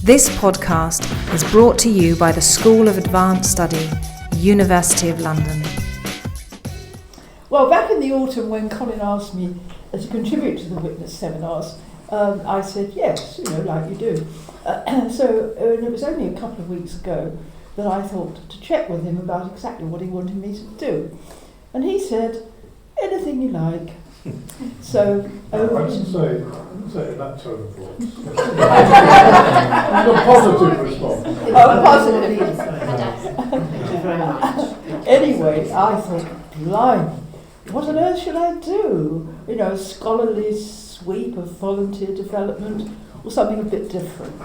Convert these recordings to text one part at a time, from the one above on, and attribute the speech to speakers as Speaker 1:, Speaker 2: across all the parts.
Speaker 1: This podcast is brought to you by the School of Advanced Study, University of London.
Speaker 2: Well, back in the autumn when Colin asked me to contribute to the witness seminars, I said yes, like you do. So it was only a couple of weeks ago that I thought to check with him about exactly what he wanted me to do. And he said, anything you like. So
Speaker 3: I didn't say it in that tone of voice. A positive response.
Speaker 2: Oh, positive. Thank you very much. Anyway, I thought, blimey, what on earth should I do? A scholarly sweep of volunteer development or something a bit different.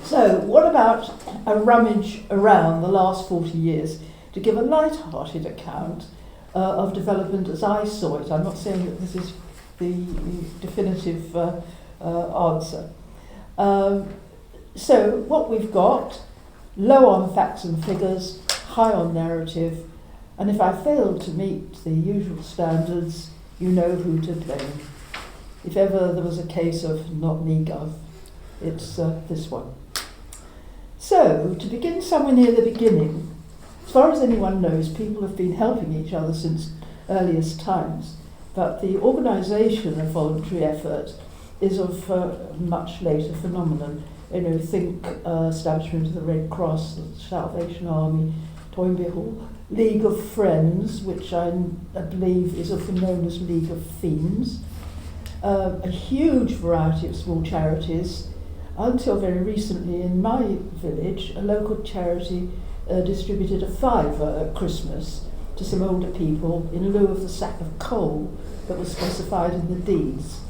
Speaker 2: So what about a rummage around the last 40 years to give a light-hearted account of development as I saw it. I'm not saying that this is the definitive answer. So what we've got, low on facts and figures, high on narrative, and if I fail to meet the usual standards, you know who to blame. If ever there was a case of not me gov, it's this one. So, to begin somewhere near the beginning, as far as anyone knows, people have been helping each other since earliest times, but the organisation of voluntary effort is of a much later phenomenon. Think establishment of the Red Cross, the Salvation Army, Toynbee Hall, League of Friends, which I believe is often known as League of Fiends, a huge variety of small charities. Until very recently in my village, a local charity distributed a £5 at Christmas to some older people in lieu of the sack of coal that was specified in the deeds.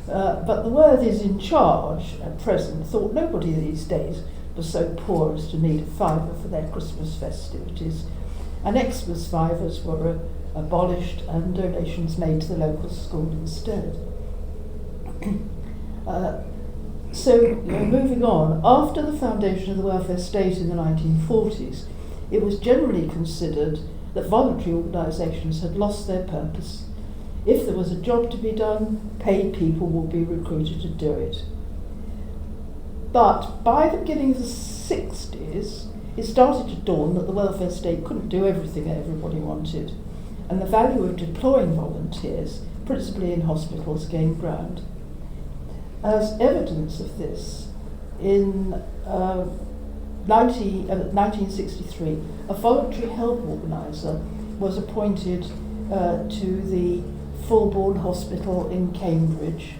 Speaker 2: But the worthies in charge at present thought nobody these days was so poor as to need a £5 for their Christmas festivities, and Xmas fivers were abolished and donations made to the local school instead. So, moving on, after the foundation of the welfare state in the 1940s, it was generally considered that voluntary organisations had lost their purpose. If there was a job to be done, paid people would be recruited to do it. But by the beginning of the 60s, it started to dawn that the welfare state couldn't do everything that everybody wanted, and the value of deploying volunteers, principally in hospitals, gained ground. As evidence of this, in 1963, a voluntary help organiser was appointed to the Fulbourn Hospital in Cambridge,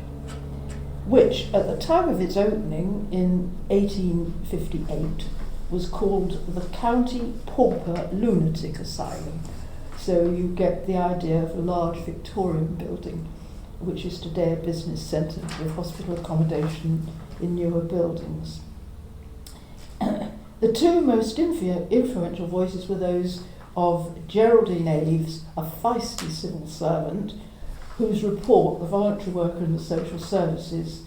Speaker 2: which at the time of its opening in 1858 was called the County Pauper Lunatic Asylum. So you get the idea of a large Victorian building, which is today a business centre with hospital accommodation in newer buildings. The two most influential voices were those of Geraldine Aves, a feisty civil servant, whose report, The Voluntary Worker in the Social Services,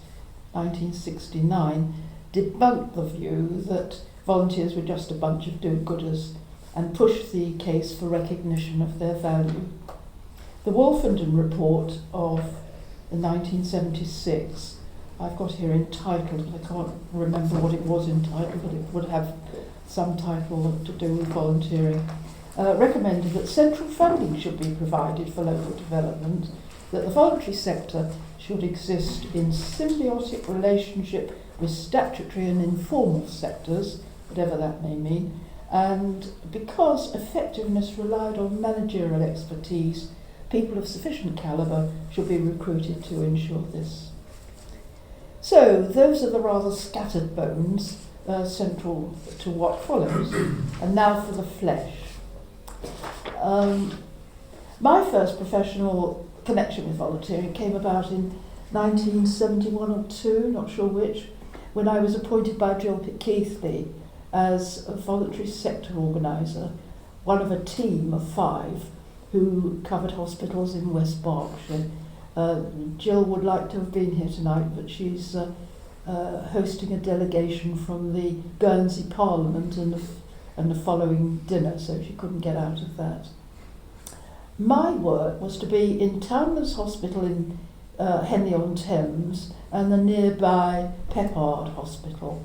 Speaker 2: 1969, debunked the view that volunteers were just a bunch of do-gooders and pushed the case for recognition of their value. The Wolfenden report of 1976, I've got here entitled, I can't remember what it was entitled, but it would have some title to do with volunteering, recommended that central funding should be provided for local development, that the voluntary sector should exist in symbiotic relationship with statutory and informal sectors, whatever that may mean, and because effectiveness relied on managerial expertise, people of sufficient calibre should be recruited to ensure this. So, those are the rather scattered bones central to what follows. And now for the flesh. My first professional connection with volunteering came about in 1971 or 2, not sure which, when I was appointed by Jill Keithley as a voluntary sector organiser, one of a team of 5 who covered hospitals in West Berkshire. Jill would like to have been here tonight, but she's hosting a delegation from the Guernsey Parliament and the following dinner, so she couldn't get out of that. My work was to be in Townless Hospital in Henley-on-Thames, and the nearby Peppard Hospital.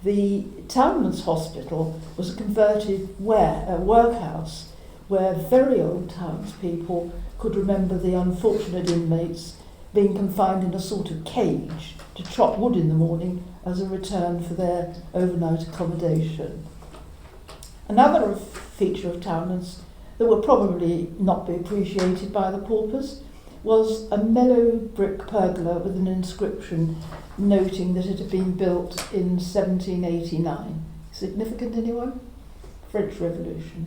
Speaker 2: The Townlands Hospital was a converted workhouse where very old townspeople could remember the unfortunate inmates being confined in a sort of cage to chop wood in the morning as a return for their overnight accommodation. Another feature of Townlands that will probably not be appreciated by the paupers was a mellow brick pergola with an inscription noting that it had been built in 1789. Significant, anyone? French Revolution.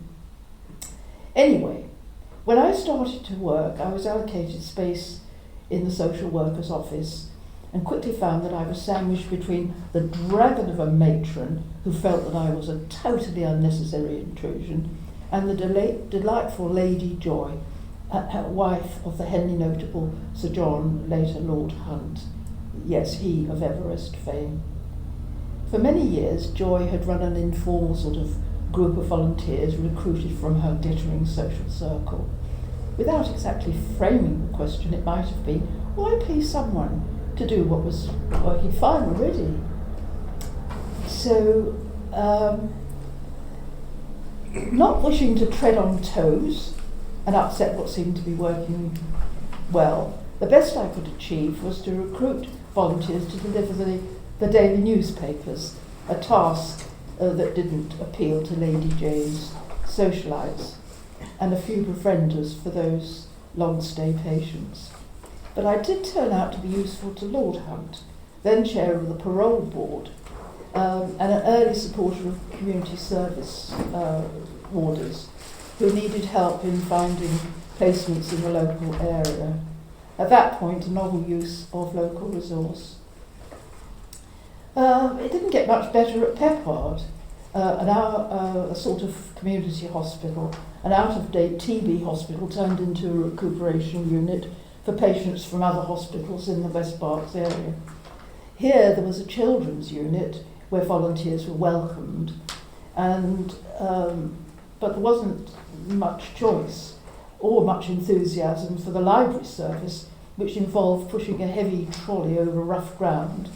Speaker 2: Anyway, when I started to work, I was allocated space in the social worker's office and quickly found that I was sandwiched between the dragon of a matron who felt that I was a totally unnecessary intrusion and the delightful Lady Joy, wife of the Henley notable Sir John, later Lord Hunt. Yes, he of Everest fame. For many years, Joy had run an informal sort of group of volunteers recruited from her glittering social circle. Without exactly framing the question, it might have been, why pay someone to do what was working fine already? So, not wishing to tread on toes and upset what seemed to be working well, the best I could achieve was to recruit volunteers to deliver the daily newspapers, a task that didn't appeal to Lady J's socialites, and a few befrienders for those long-stay patients. But I did turn out to be useful to Lord Hunt, then chair of the parole board, and an early supporter of community service warders who needed help in finding placements in the local area. At that point, a novel use of local resource. It didn't get much better at Peppard, a sort of community hospital. An out-of-date TB hospital turned into a recuperation unit for patients from other hospitals in the West Berks area. Here there was a children's unit where volunteers were welcomed, and but there wasn't much choice or much enthusiasm for the library service, which involved pushing a heavy trolley over rough ground,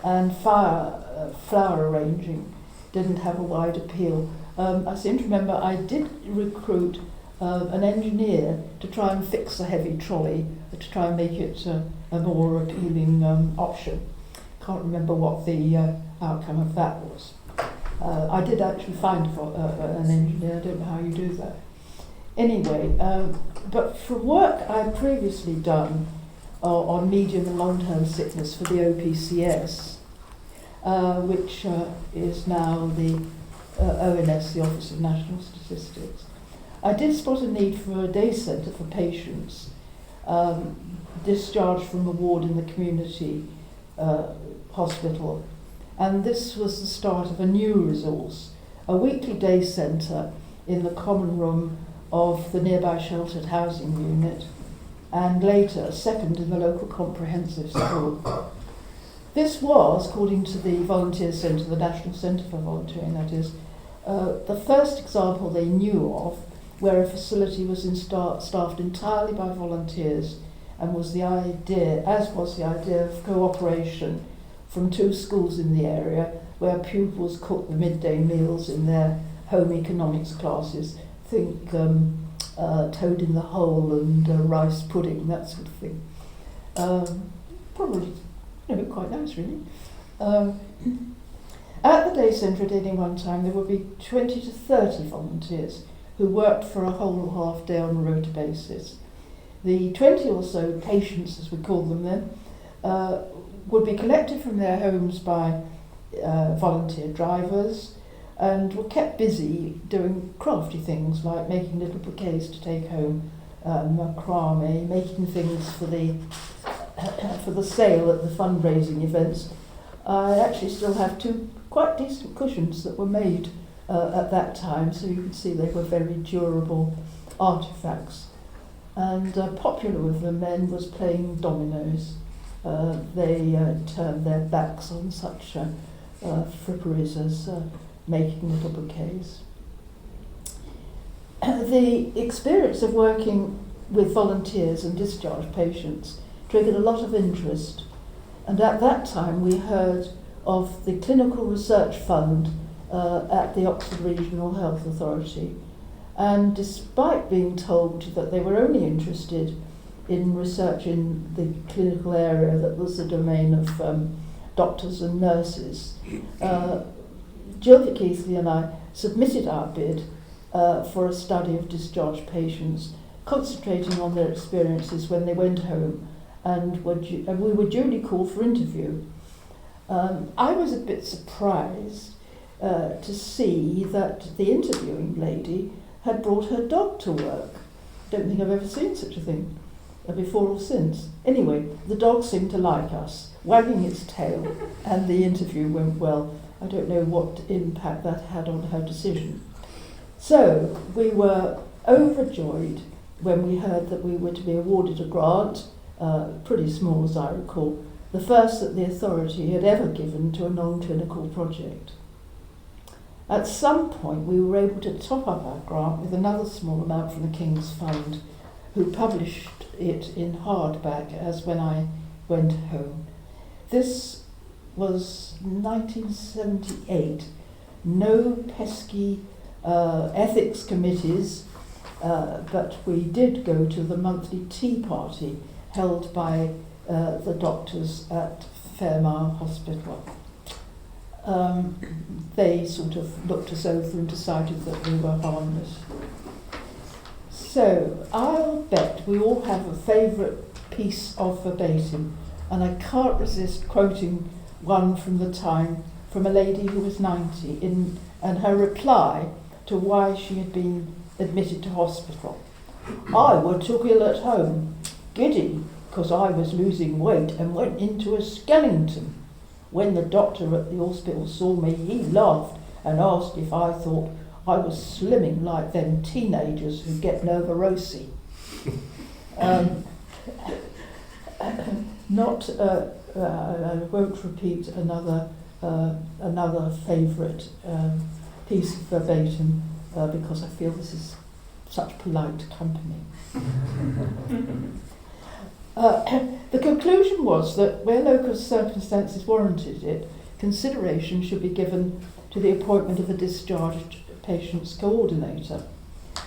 Speaker 2: and flower arranging didn't have a wide appeal. I seem to remember I did recruit an engineer to try and fix a heavy trolley, to try and make it a more appealing option. Can't remember what the outcome of that was. I did actually find an engineer. I don't know how you do that. Anyway, but for work I'd previously done on medium and long-term sickness for the OPCS, which is now the ONS, the Office of National Statistics, I did spot a need for a day centre for patients discharged from a ward in the community hospital. And this was the start of a new resource, a weekly day centre in the common room of the nearby sheltered housing unit, and later a second in the local comprehensive school. This was, according to the Volunteer Centre, the National Centre for Volunteering, that is, the first example they knew of where a facility was staffed entirely by volunteers, and was the idea of cooperation from two schools in the area where pupils cooked the midday meals in their home economics classes. Think toad in the hole and rice pudding, that sort of thing. Probably quite nice, really. At the day centre at any one time there would be 20 to 30 volunteers who worked for a whole half day on a rota basis. The 20 or so patients, as we called them then, would be collected from their homes by volunteer drivers and were kept busy doing crafty things like making little bouquets to take home, macrame, making things for the sale at the fundraising events. I actually still have two quite decent cushions that were made at that time, so you can see they were very durable artefacts. And popular with the men was playing dominoes. They turned their backs on such fripperies as making little bouquets. The experience of working with volunteers and discharged patients triggered a lot of interest. And at that time we heard of the Clinical Research Fund at the Oxford Regional Health Authority. And despite being told that they were only interested in research in the clinical area that was the domain of doctors and nurses, Jill Keithley and I submitted our bid for a study of discharged patients, concentrating on their experiences when they went home, and we were duly called for interview. I was a bit surprised to see that the interviewing lady had brought her dog to work. Don't think I've ever seen such a thing before or since. Anyway, the dog seemed to like us, wagging its tail, and the interview went well. I don't know what impact that had on her decision. So we were overjoyed when we heard that we were to be awarded a grant, pretty small as I recall, the first that the authority had ever given to a non-clinical project. At some point we were able to top up our grant with another small amount from the King's Fund, who published it in hardback as When I Went Home. This was 1978. No pesky ethics committees, but we did go to the monthly tea party held by the doctors at Fairmile Hospital. They sort of looked us over and decided that we were harmless. So I'll bet we all have a favourite piece of verbatim, and I can't resist quoting one from the time from a lady who was 90 and her reply to why she had been admitted to hospital. I were took ill at home, giddy, because I was losing weight and went into a skeleton. When the doctor at the hospital saw me, he laughed and asked if I thought I was slimming like them teenagers who get nervorosi. I won't repeat another favourite piece of verbatim because I feel this is such polite company. The conclusion was that where local circumstances warranted it, consideration should be given to the appointment of a discharged patients coordinator.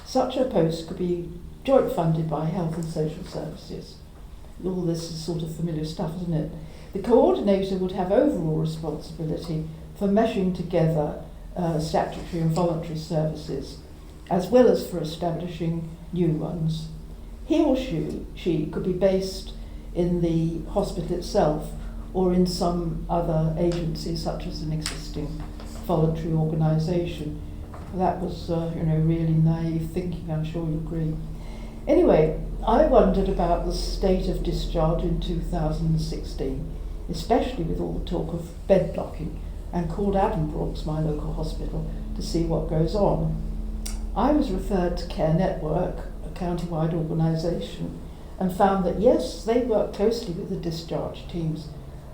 Speaker 2: Such a post could be joint funded by Health and Social Services. All this is sort of familiar stuff, isn't it? The coordinator would have overall responsibility for meshing together statutory and voluntary services, as well as for establishing new ones. He or she could be based in the hospital itself or in some other agency, such as an existing voluntary organisation. That was, really naive thinking, I'm sure you agree. Anyway, I wondered about the state of discharge in 2016, especially with all the talk of bed blocking, and called Addenbrooke's, my local hospital, to see what goes on. I was referred to Care Network, a county-wide organisation, and found that yes, they work closely with the discharge teams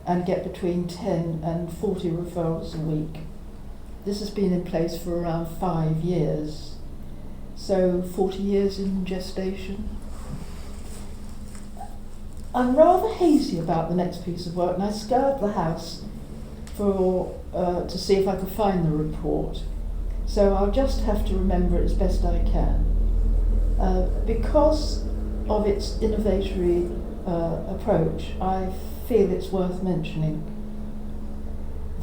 Speaker 2: and get between 10 and 40 referrals a week. This has been in place for around 5 years, so 40 years in gestation. I'm rather hazy about the next piece of work, and I scoured the house to see if I could find the report. So I'll just have to remember it as best I can. Because of its innovatory approach, I feel it's worth mentioning.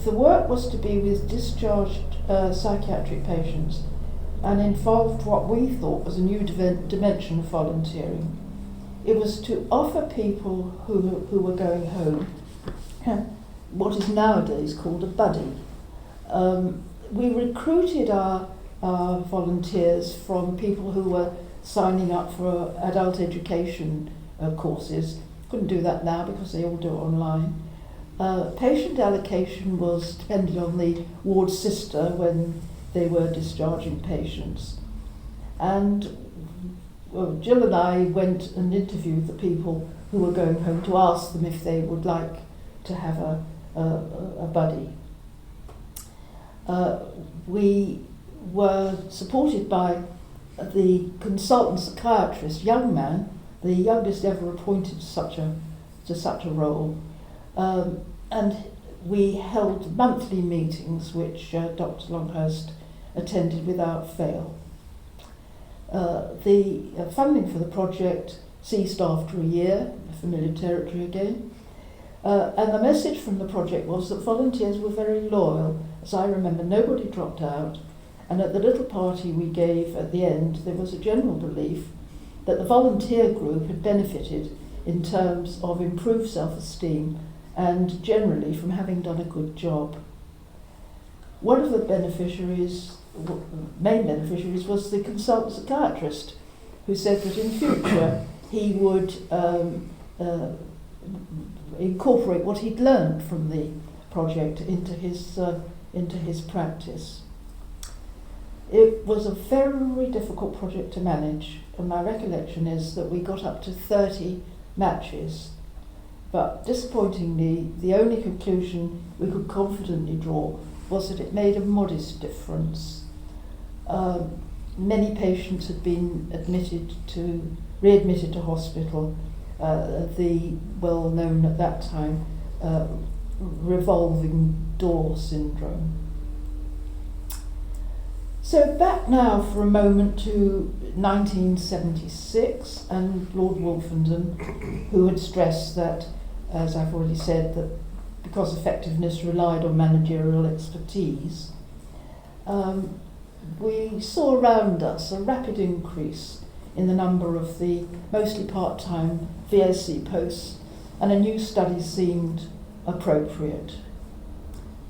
Speaker 2: The work was to be with discharged psychiatric patients and involved what we thought was a new dimension of volunteering. It was to offer people who were going home what is nowadays called a buddy. We recruited our volunteers from people who were signing up for adult education courses. Couldn't do that now because they all do it online. Patient allocation was dependent on the ward sister when they were discharging patients. And Jill and I went and interviewed the people who were going home to ask them if they would like to have a buddy. We were supported by the consultant psychiatrist, young man, the youngest ever appointed to to such a role. And we held monthly meetings which Dr. Longhurst attended without fail. The funding for the project ceased after a year, familiar territory again, and the message from the project was that volunteers were very loyal. As I remember, nobody dropped out, and at the little party we gave at the end, there was a general belief that the volunteer group had benefited in terms of improved self-esteem and generally from having done a good job. One of the main beneficiaries was the consultant psychiatrist, who said that in future he would incorporate what he'd learned from the project into his practice. It was a very difficult project to manage, and my recollection is that we got up to 30 matches, but disappointingly the only conclusion we could confidently draw was that it made a modest difference. Many patients had been readmitted to hospital, the well-known at that time revolving door syndrome. So back now for a moment to 1976 and Lord Wolfenden, who had stressed that, as I've already said, that because effectiveness relied on managerial expertise, we saw around us a rapid increase in the number of the mostly part-time VSc posts, and a new study seemed appropriate.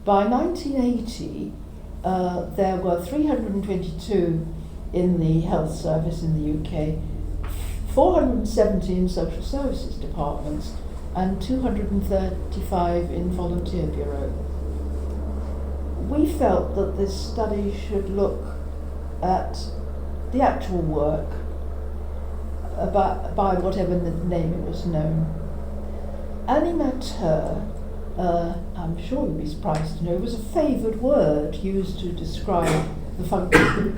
Speaker 2: By 1980, there were 322 in the health service in the UK, 470 in social services departments, and 235 in volunteer bureau. We felt that this study should look at the actual work by whatever name it was known. Animateur, I'm sure you'll be surprised to know, was a favoured word used to describe the function,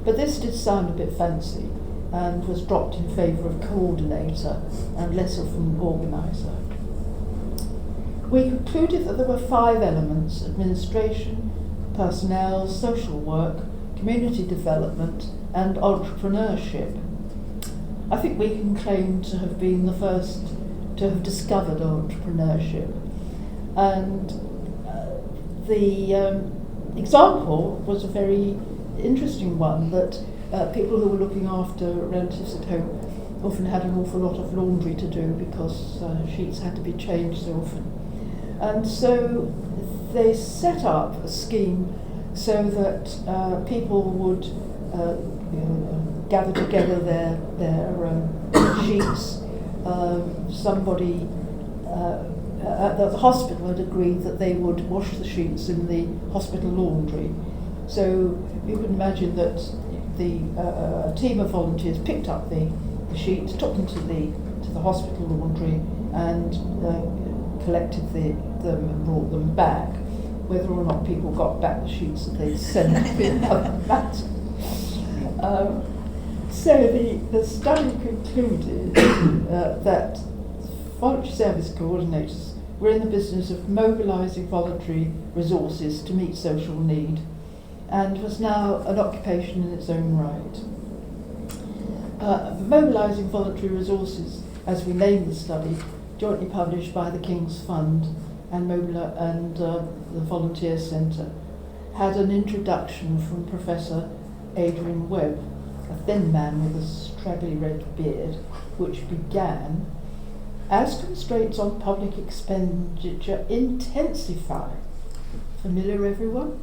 Speaker 2: but this did sound a bit fancy and was dropped in favour of coordinator and less of an organiser. We concluded that there were 5 elements: administration, personnel, social work, community development and entrepreneurship. I think we can claim to have been the first to have discovered entrepreneurship. And the example was a very interesting one, that people who were looking after relatives at home often had an awful lot of laundry to do because sheets had to be changed so often. And so they set up a scheme so that people would gather together their sheets. Somebody at the hospital had agreed that they would wash the sheets in the hospital laundry. So you can imagine that the team of volunteers picked up the sheets, took them to the hospital laundry, and collected them and brought them back. Whether or not people got back the sheets that they'd sent in another matter. So the study concluded that voluntary service coordinators were in the business of mobilising voluntary resources to meet social need, and was now an occupation in its own right. Mobilising voluntary resources, as we named the study, jointly published by the King's Fund and the Volunteer Centre, had an introduction from Professor Adrian Webb, a thin man with a straggly red beard, which began, "As constraints on public expenditure intensify." Familiar, everyone?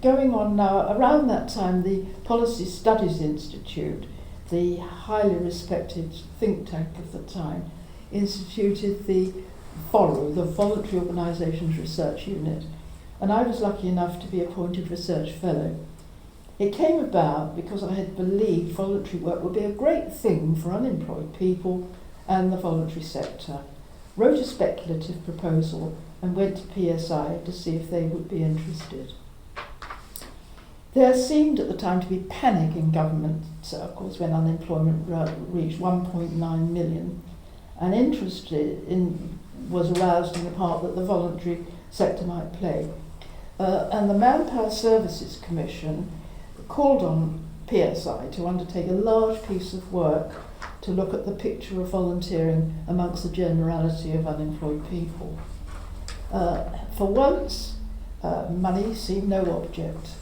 Speaker 2: Going on now, around that time, the Policy Studies Institute, the highly respected think tank of the time, instituted the VORU, the Voluntary Organisations Research Unit, and I was lucky enough to be appointed research fellow. It came about because I had believed voluntary work would be a great thing for unemployed people and the voluntary sector, wrote a speculative proposal and went to PSI to see if they would be interested. There seemed at the time to be panic in government circles when unemployment reached 1.9 million, and interest was aroused in the part that the voluntary sector might play. And the Manpower Services Commission called on PSI to undertake a large piece of work to look at the picture of volunteering amongst the generality of unemployed people. For once, money seemed no object.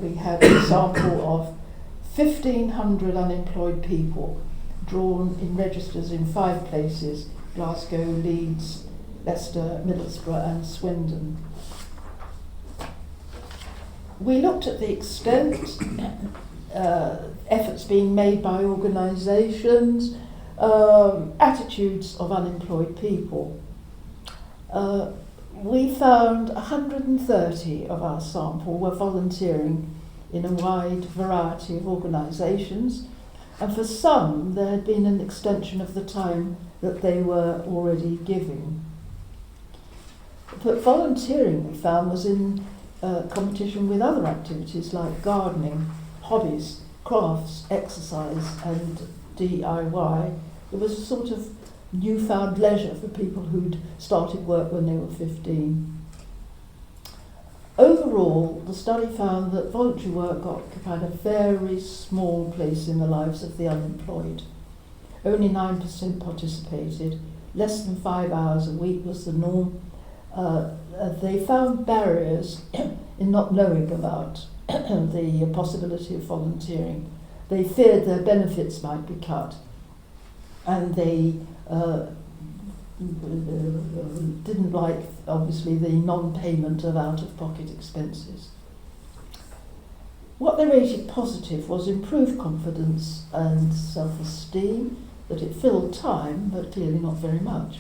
Speaker 2: We had an example of 1,500 unemployed people drawn in registers in 5 places: Glasgow, Leeds, Leicester, Middlesbrough and Swindon. We looked at the extent, efforts being made by organisations, attitudes of unemployed people. We found 130 of our sample were volunteering in a wide variety of organisations, and for some there had been an extension of the time that they were already giving. But volunteering, we found, was in competition with other activities like gardening, hobbies, crafts, exercise and DIY. It was a sort of newfound leisure for people who'd started work when they were 15. Overall, the study found that voluntary work occupied a very small place in the lives of the unemployed. Only 9% participated, less than 5 hours a week was the norm. They found barriers in not knowing about the possibility of volunteering. They feared their benefits might be cut, and they didn't like, obviously, the non-payment of out-of-pocket expenses. What they rated positive was improved confidence and self-esteem, that it filled time, but clearly not very much.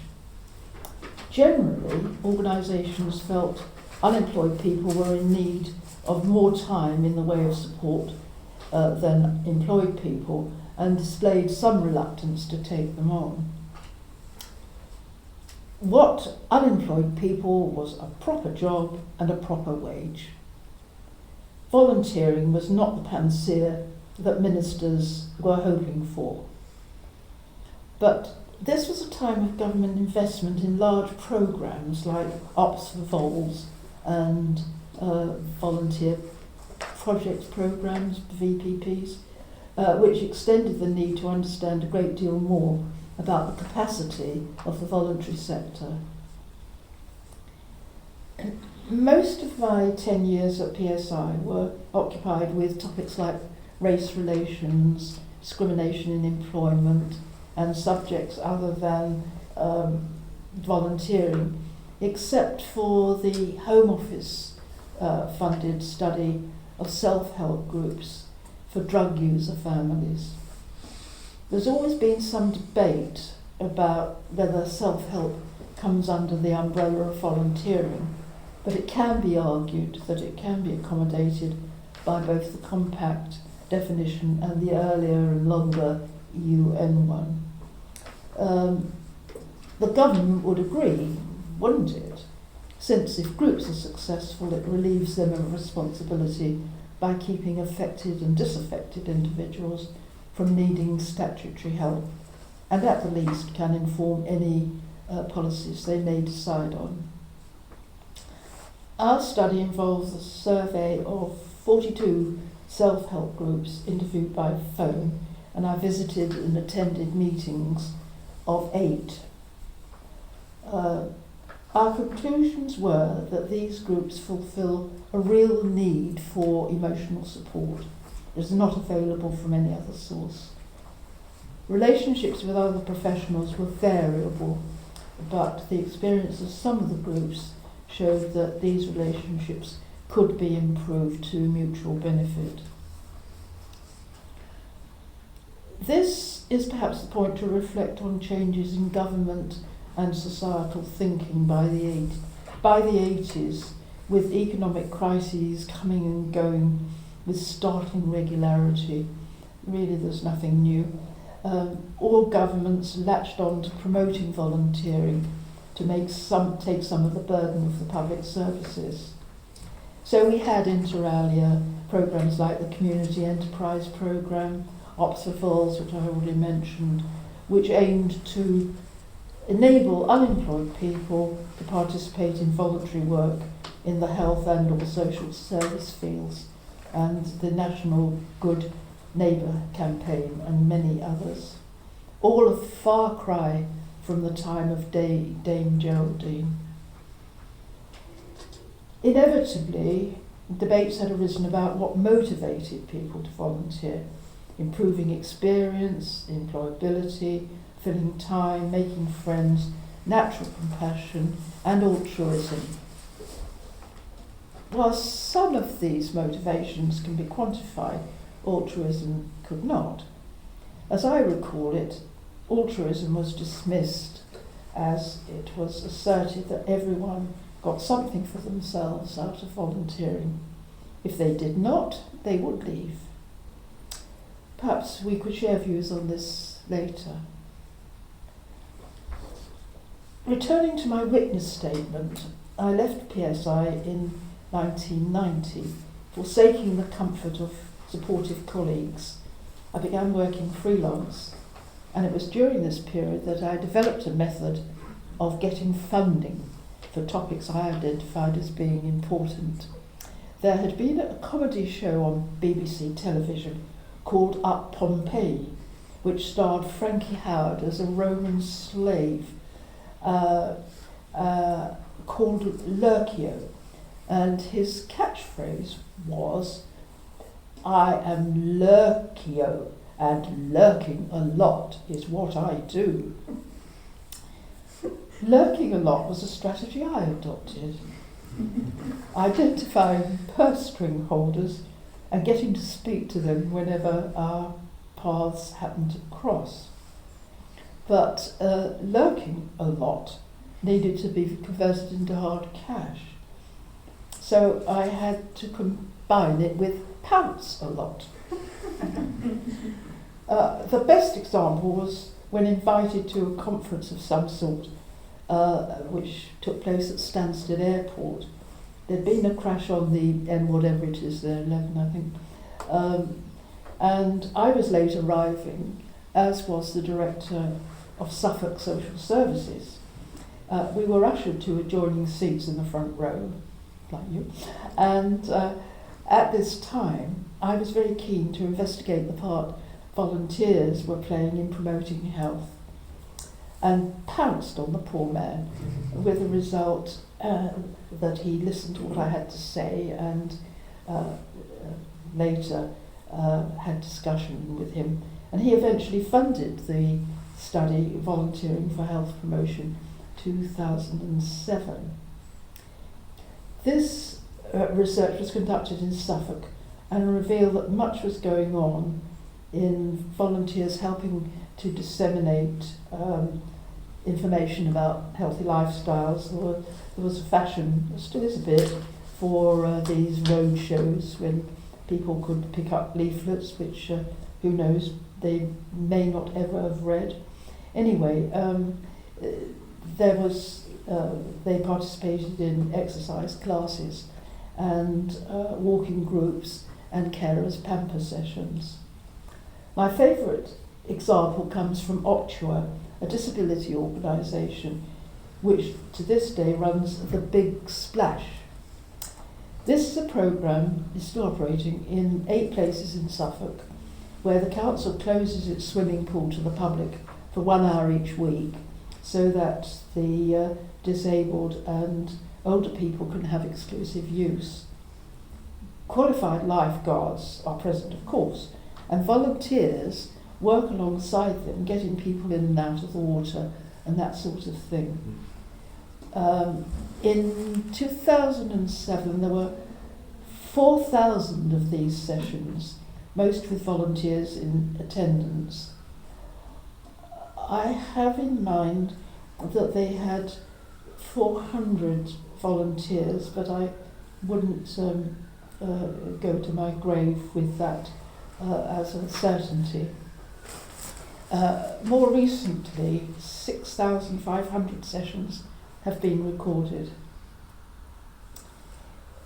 Speaker 2: Generally, organisations felt unemployed people were in need of more time in the way of support than employed people, and displayed some reluctance to take them on. What unemployed people was a proper job and a proper wage. Volunteering was not the panacea that ministers were hoping for. But this was a time of government investment in large programmes like Ops for Vols and volunteer projects programmes, VPPs, which extended the need to understand a great deal more about the capacity of the voluntary sector. Most of my 10 years at PSI were occupied with topics like race relations, discrimination in employment, and subjects other than volunteering, except for the Home Office funded study of self-help groups for drug user families. There's always been some debate about whether self-help comes under the umbrella of volunteering, but it can be argued that it can be accommodated by both the compact definition and the earlier and longer UN one. The government would agree, wouldn't it? Since if groups are successful, it relieves them of responsibility by keeping affected and disaffected individuals from needing statutory help, and at the least can inform any policies they may decide on. Our study involves a survey of 42 self-help groups interviewed by phone, and I visited and attended meetings of 8. Our conclusions were that these groups fulfill a real need for emotional support that is not available from any other source. Relationships with other professionals were variable, but the experience of some of the groups showed that these relationships could be improved to mutual benefit. This is perhaps the point to reflect on changes in government and societal thinking by the 80s, with economic crises coming and going with startling regularity. Really, there's nothing new. All governments latched on to promoting volunteering to take some of the burden of the public services. So we had inter alia programmes like the Community Enterprise Programme, Oxford, which I already mentioned, which aimed to enable unemployed people to participate in voluntary work in the health and or social service fields, and the National Good Neighbour campaign and many others. All a far cry from the time of Dame Geraldine. Inevitably, debates had arisen about what motivated people to volunteer: improving experience, employability, filling time, making friends, natural compassion, and altruism. While some of these motivations can be quantified, altruism could not. As I recall it, altruism was dismissed as it was asserted that everyone got something for themselves out of volunteering. If they did not, they would leave. Perhaps we could share views on this later. Returning to my witness statement, I left PSI in 1990, forsaking the comfort of supportive colleagues. I began working freelance, and it was during this period that I developed a method of getting funding for topics I identified as being important. There had been a comedy show on BBC television called Up Pompeii, which starred Frankie Howard as a Roman slave called Lurcio, and his catchphrase was, "I am Lurcio, and lurking a lot is what I do." Lurking a lot was a strategy I adopted. Identifying purse string holders and getting to speak to them whenever our paths happened to cross. But lurking a lot needed to be converted into hard cash. So I had to combine it with pounce a lot. The best example was when invited to a conference of some sort, which took place at Stansted Airport. There'd been a crash on the N whatever it is there, 11 I think, and I was late arriving, as was the director of Suffolk Social Services. We were ushered to adjoining seats in the front row, like you, and at this time I was very keen to investigate the part volunteers were playing in promoting health, and pounced on the poor man, with the result that he listened to what I had to say, and later had discussion with him, and he eventually funded the study Volunteering for Health Promotion 2007. This research was conducted in Suffolk and revealed that much was going on in volunteers helping to disseminate information about healthy lifestyles. There was a fashion, still is a bit, for these road shows when people could pick up leaflets, which who knows, they may not ever have read. Anyway, there was they participated in exercise classes and walking groups and carers pamper sessions. My favourite example comes from Octua, a disability organisation which to this day runs the Big Splash. This is a programme, is still operating in 8 places in Suffolk, where the council closes its swimming pool to the public for 1 hour each week, so that the disabled and older people can have exclusive use. Qualified lifeguards are present, of course, and volunteers work alongside them, getting people in and out of the water and that sort of thing. In 2007, there were 4,000 of these sessions, most with volunteers in attendance. I have in mind that they had 400 volunteers, but I wouldn't go to my grave with that as a certainty. More recently, 6,500 sessions have been recorded.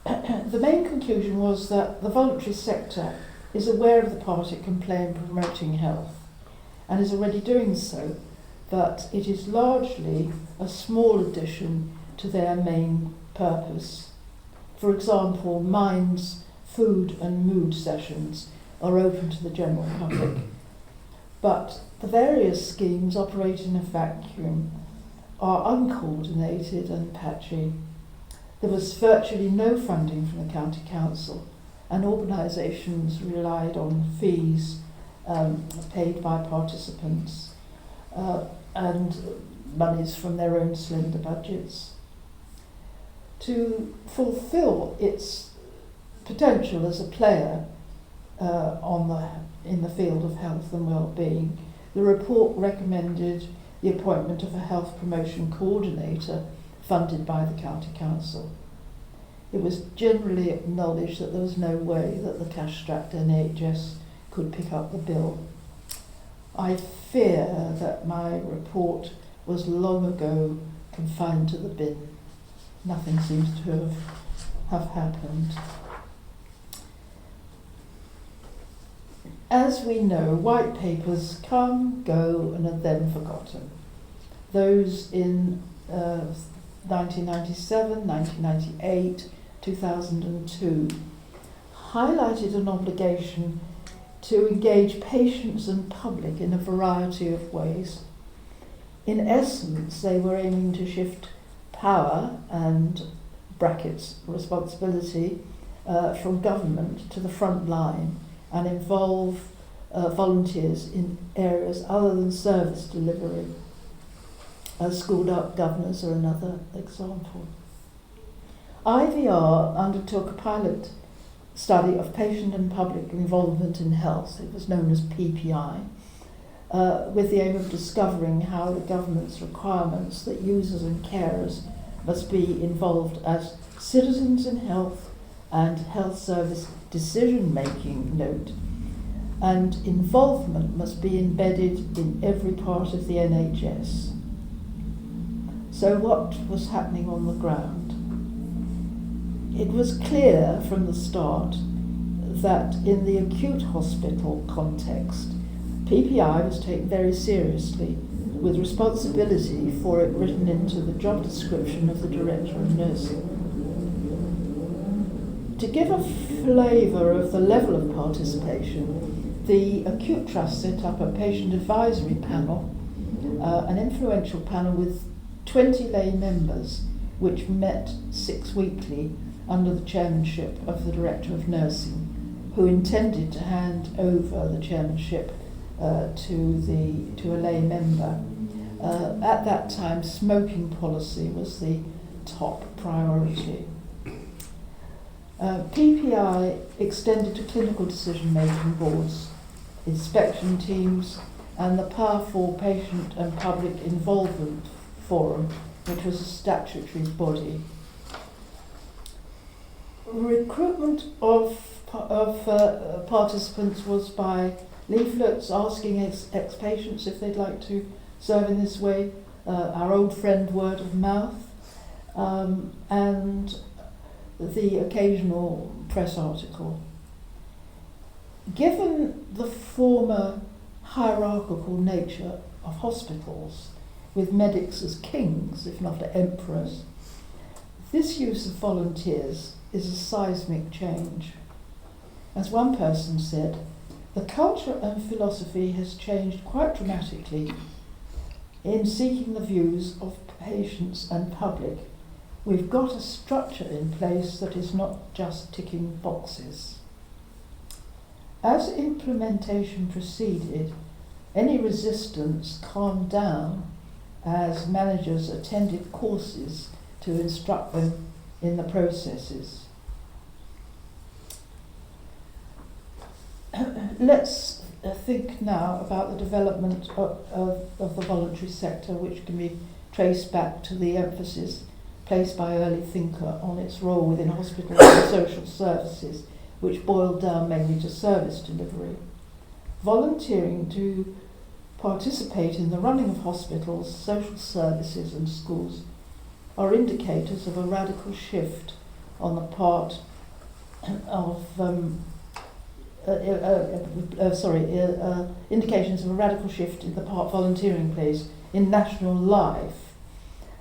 Speaker 2: The main conclusion was that the voluntary sector is aware of the part it can play in promoting health and is already doing so, but it is largely a small addition to their main purpose. For example, Mind's food and mood sessions are open to the general public, but the various schemes operate in a vacuum, are uncoordinated and patchy. There was virtually no funding from the county council, and organisations relied on fees paid by participants and monies from their own slender budgets. To fulfil its potential as a player in the field of health and well-being, the report recommended the appointment of a health promotion coordinator funded by the county council. It was generally acknowledged that there was no way that the cash-strapped NHS could pick up the bill. I fear that my report was long ago confined to the bin. Nothing seems to have happened. As we know, white papers come, go, and are then forgotten. Those in 1997, 1998, 2002 highlighted an obligation to engage patients and public in a variety of ways. In essence, they were aiming to shift power and brackets responsibility from government to the front line and involve volunteers in areas other than service delivery. School governors are another example. IVR undertook a pilot study of patient and public involvement in health. It was known as PPI, with the aim of discovering how the government's requirements that users and carers must be involved as citizens in health and health service decision-making note, and involvement must be embedded in every part of the NHS. So what was happening on the ground? It was clear from the start that in the acute hospital context, PPI was taken very seriously, with responsibility for it written into the job description of the Director of Nursing. To give a flavour of the level of participation, the Acute Trust set up a patient advisory panel, an influential panel with 20 lay members, which met 6 weekly under the chairmanship of the Director of Nursing, who intended to hand over the chairmanship to a lay member. At that time, smoking policy was the top priority. PPI extended to clinical decision-making boards, inspection teams, and the powerful patient and public involvement forum, which was a statutory body. Recruitment of participants was by leaflets asking ex-patients if they'd like to serve in this way, our old friend word of mouth, and the occasional press article. Given the former hierarchical nature of hospitals, with medics as kings, if not emperors, this use of volunteers is a seismic change. As one person said, the culture and philosophy has changed quite dramatically in seeking the views of patients and public. We've got a structure in place that is not just ticking boxes. As implementation proceeded, any resistance calmed down as managers attended courses to instruct them in the processes. Let's think now about the development of the voluntary sector, which can be traced back to the emphasis placed by early thinker on its role within hospitals and social services, which boiled down mainly to service delivery. Volunteering to participate in the running of hospitals, social services and schools are indicators of a radical shift on the part of indications of a radical shift in the part volunteering plays in national life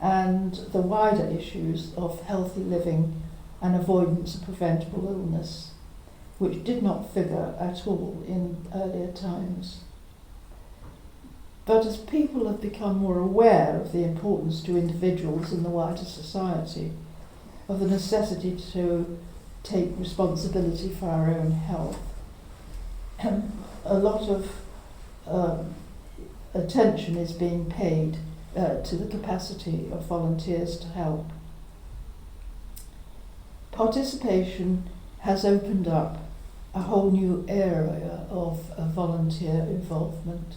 Speaker 2: and the wider issues of healthy living and avoidance of preventable illness, which did not figure at all in earlier times. But as people have become more aware of the importance to individuals in the wider society, of the necessity to take responsibility for our own health, a lot of attention is being paid to the capacity of volunteers to help. Participation has opened up a whole new area of volunteer involvement.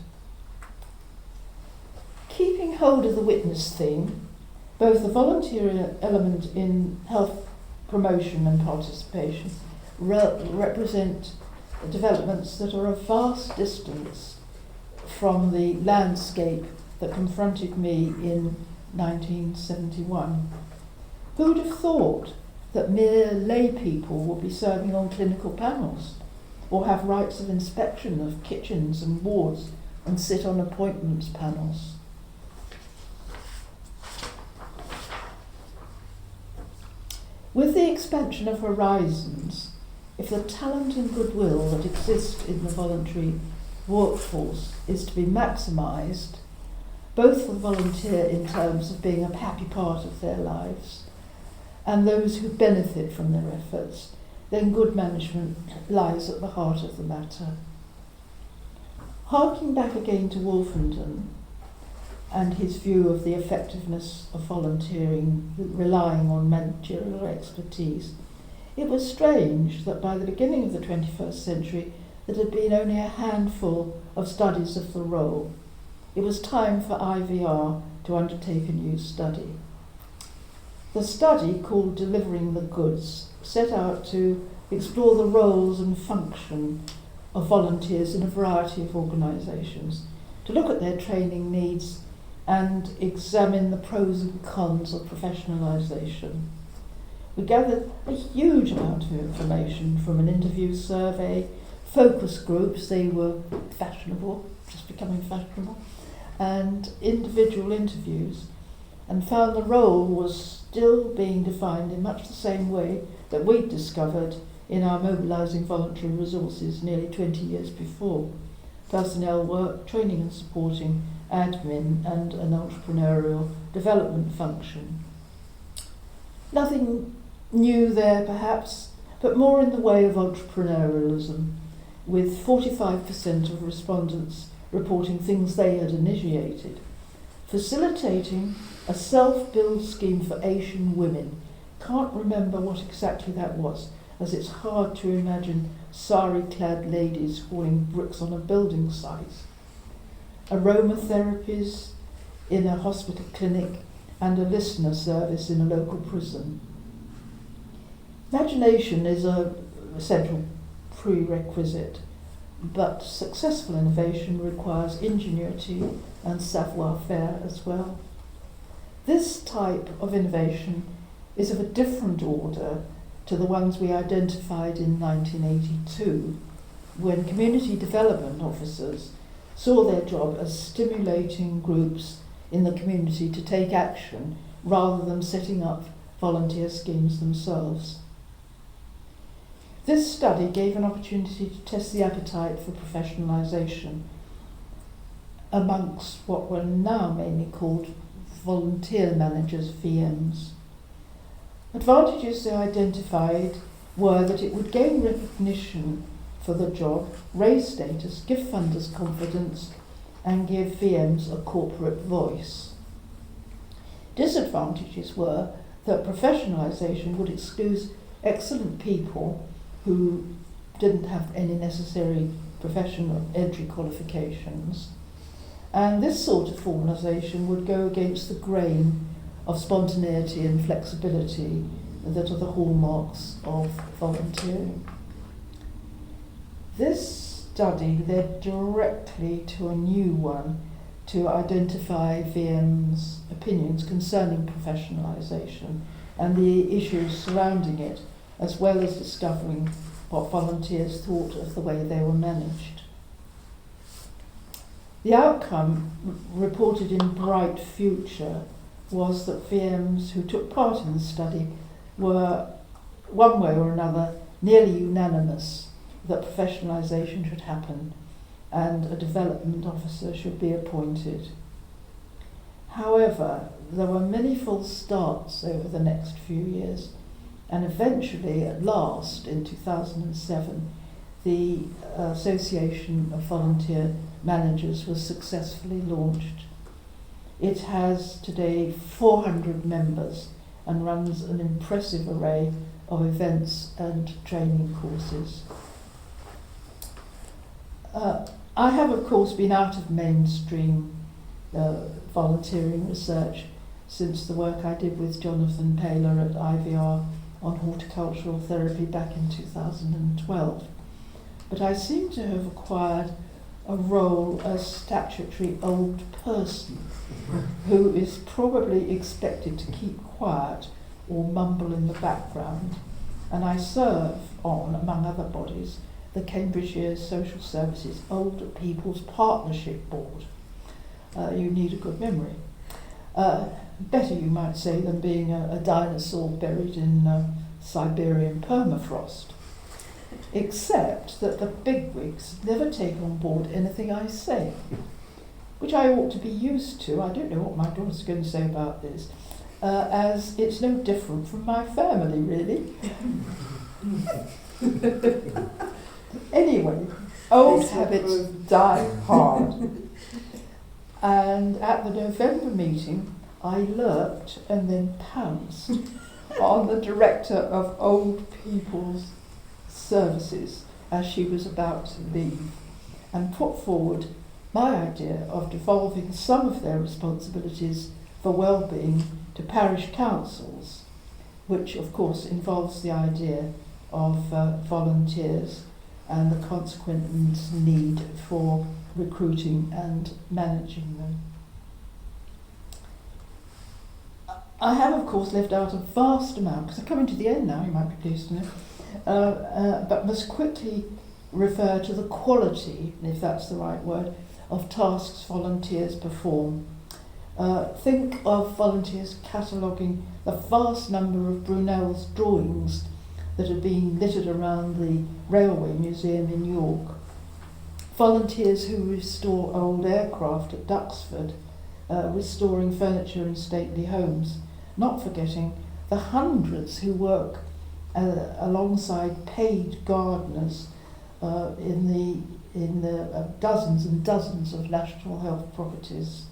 Speaker 2: Keeping hold of the witness theme, both the volunteer element in health promotion and participation represent developments that are a vast distance from the landscape that confronted me in 1971. Who would have thought that mere lay people would be serving on clinical panels or have rights of inspection of kitchens and wards and sit on appointments panels? With the expansion of horizons, if the talent and goodwill that exist in the voluntary workforce is to be maximised, both for the volunteer in terms of being a happy part of their lives and those who benefit from their efforts, then good management lies at the heart of the matter. Harking back again to Wolfenden and his view of the effectiveness of volunteering relying on managerial expertise, it was strange that by the beginning of the 21st century there had been only a handful of studies of the role. It was time for IVR to undertake a new study. The study, called Delivering the Goods, set out to explore the roles and function of volunteers in a variety of organisations, to look at their training needs and examine the pros and cons of professionalisation. We gathered a huge amount of information from an interview survey, focus groups, they were fashionable, just becoming fashionable, and individual interviews, and found the role was still being defined in much the same way that we'd discovered in our mobilising voluntary resources nearly 20 years before. Personnel work, training and supporting, admin and an entrepreneurial development function. Nothing new there perhaps, but more in the way of entrepreneurialism, with 45% of respondents reporting things they had initiated. Facilitating a self-build scheme for Asian women. Can't remember what exactly that was, as it's hard to imagine sari-clad ladies hauling bricks on a building site. Aromatherapies in a hospital clinic and a listener service in a local prison. Imagination is a essential prerequisite, but successful innovation requires ingenuity and savoir-faire as well. This type of innovation is of a different order to the ones we identified in 1982, when community development officers saw their job as stimulating groups in the community to take action rather than setting up volunteer schemes themselves. This study gave an opportunity to test the appetite for professionalisation amongst what were now mainly called volunteer managers, VMs. Advantages they identified were that it would gain recognition for the job, raise status, give funders confidence, and give VMs a corporate voice. Disadvantages were that professionalisation would exclude excellent people who didn't have any necessary professional entry qualifications, and this sort of formalisation would go against the grain of spontaneity and flexibility that are the hallmarks of volunteering. This study led directly to a new one to identify VM's opinions concerning professionalisation, and the issues surrounding it, as well as discovering what volunteers thought of the way they were managed. The outcome, reported in Bright Future, was that VMs who took part in the study were, one way or another, nearly unanimous that professionalisation should happen and a development officer should be appointed. However, there were many false starts over the next few years, and eventually, at last, in 2007, the Association of Volunteer Managers was successfully launched. It has today 400 members and runs an impressive array of events and training courses. I have, of course, been out of mainstream volunteering research since the work I did with Jonathan Paler at IVR on horticultural therapy back in 2012. But I seem to have acquired a role as statutory old person who is probably expected to keep quiet or mumble in the background, and I serve on, among other bodies, the Cambridgeshire Social Services Older People's Partnership Board. You need a good memory. Better, you might say, than being a dinosaur buried in Siberian permafrost. Except that the bigwigs never take on board anything I say, which I ought to be used to. I don't know what my daughter's going to say about this, as it's no different from my family, really. Anyway, old habits die hard. And at the November meeting, I lurked and then pounced on the director of Old People's Services as she was about to leave, and put forward my idea of devolving some of their responsibilities for well-being to parish councils, which of course involves the idea of volunteers and the consequent need for recruiting and managing them. I have, of course, left out a vast amount, because I'm coming to the end now, you might be pleased to know, but must quickly refer to the quality, if that's the right word, of tasks volunteers perform. Think of volunteers cataloguing the vast number of Brunel's drawings that had been littered around the Railway Museum in York. Volunteers who restore old aircraft at Duxford, restoring furniture in stately homes, not forgetting the hundreds who work alongside paid gardeners in the dozens and dozens of national health properties.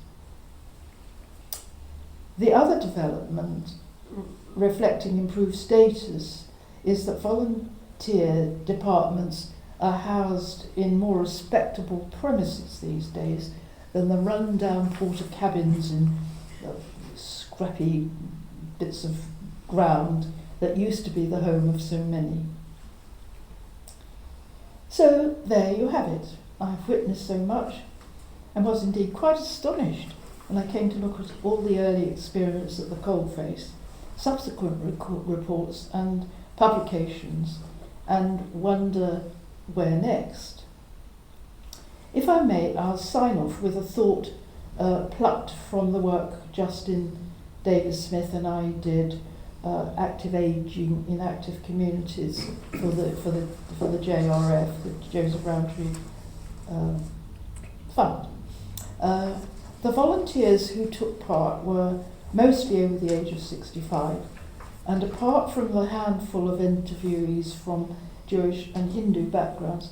Speaker 2: The other development reflecting improved status is that volunteer departments are housed in more respectable premises these days than the run-down porter cabins in scrappy bits of ground that used to be the home of so many. So there you have it. I've witnessed so much and was indeed quite astonished when I came to look at all the early experience at the coalface, subsequent reports and publications, and wonder where next. If I may, I'll sign off with a thought plucked from the work Justin Davis-Smith and I did, active ageing in active communities for the JRF, the Joseph Rowntree Fund. The volunteers who took part were mostly over the age of 65, and apart from the handful of interviewees from Jewish and Hindu backgrounds,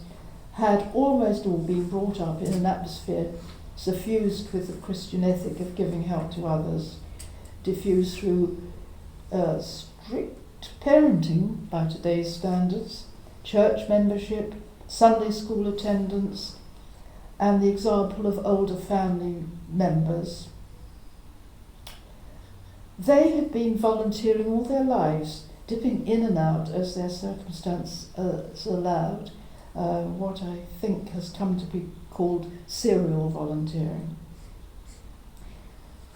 Speaker 2: had almost all been brought up in an atmosphere suffused with the Christian ethic of giving help to others, diffused through strict parenting by today's standards, church membership, Sunday school attendance, and the example of older family members. They had been volunteering all their lives, dipping in and out as their circumstance allowed, what I think has come to be called serial volunteering.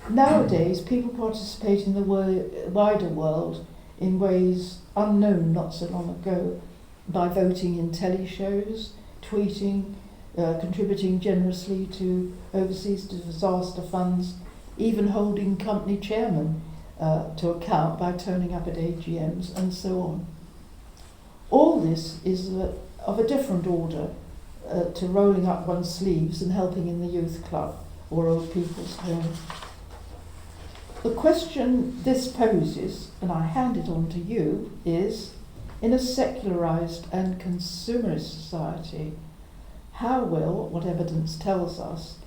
Speaker 2: Nowadays, people participate in the wider world in ways unknown not so long ago, by voting in telly shows, tweeting, contributing generously to overseas disaster funds, even holding company chairmen to account by turning up at AGMs and so on. All this is of a different order to rolling up one's sleeves and helping in the youth club or old people's home. The question this poses, and I hand it on to you, is, in a secularised and consumerist society, how will, what evidence tells us,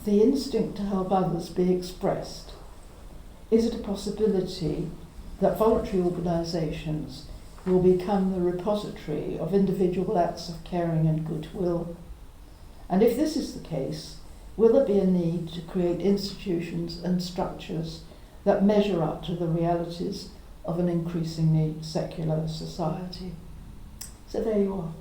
Speaker 2: the instinct to help others be expressed? Is it a possibility that voluntary organisations will become the repository of individual acts of caring and goodwill? And if this is the case, will there be a need to create institutions and structures that measure up to the realities of an increasingly secular society? So there you are.